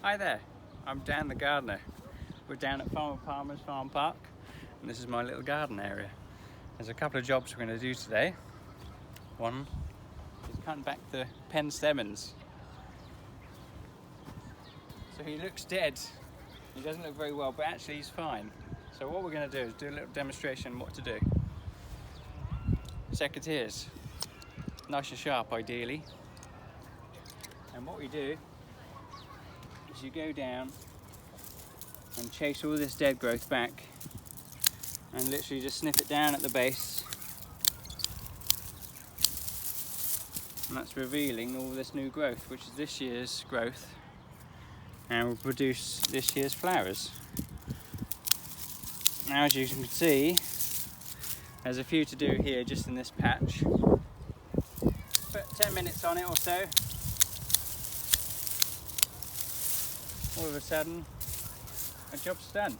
Hi there, I'm Dan the gardener. We're down at Farmer Palmer's Farm Park and this is my little garden area. There's a couple of jobs we're going to do today. One is cutting back the pen stamens. So he looks dead, he doesn't look very well, but actually he's fine. So what we're going to do is do a little demonstration on what to do. Secateurs, nice and sharp ideally. And what we do is you go down and chase all this dead growth back and literally just snip it down at the base, and that's revealing all this new growth, which is this year's growth, and will produce this year's flowers. Now, as you can see, there's a few to do here just in this patch. Put 10 minutes on it or so. All of a sudden, a job's done.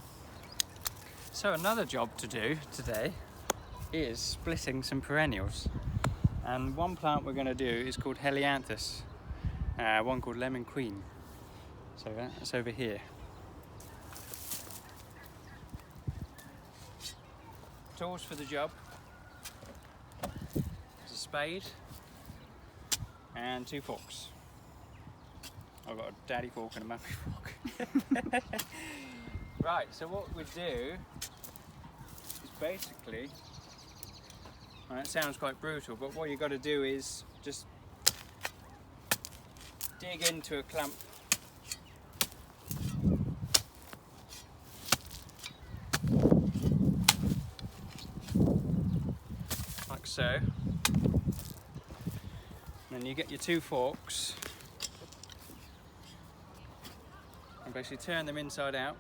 So another job to do today is splitting some perennials. And one plant we're going to do is called Helianthus, one called Lemon Queen. So that's over here. Tools for the job: there's a spade and 2 forks. I've got a daddy fork and a mummy fork. Right, so what we do is basically, well, it sounds quite brutal, but what you've got to do is just dig into a clump like so. And then you get your 2 forks and basically turn them inside out.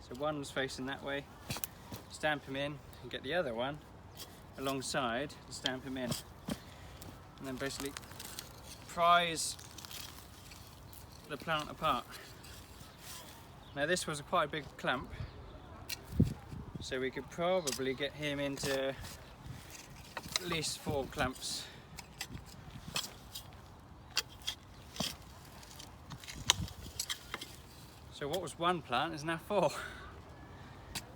So one's facing that way, stamp them in, and get the other one alongside and stamp them in. And then basically prise the plant apart. Now this was quite a big clump, so we could probably get him into at least 4 clumps. So what was 1 plant is now 4.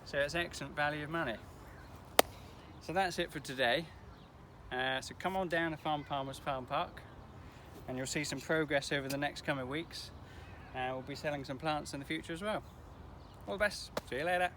So it's excellent value of money. So that's it for today. So come on down to Farm Palmer's Farm Park and you'll see some progress over the next coming weeks. We'll be selling some plants in the future as well. All the best. See you later.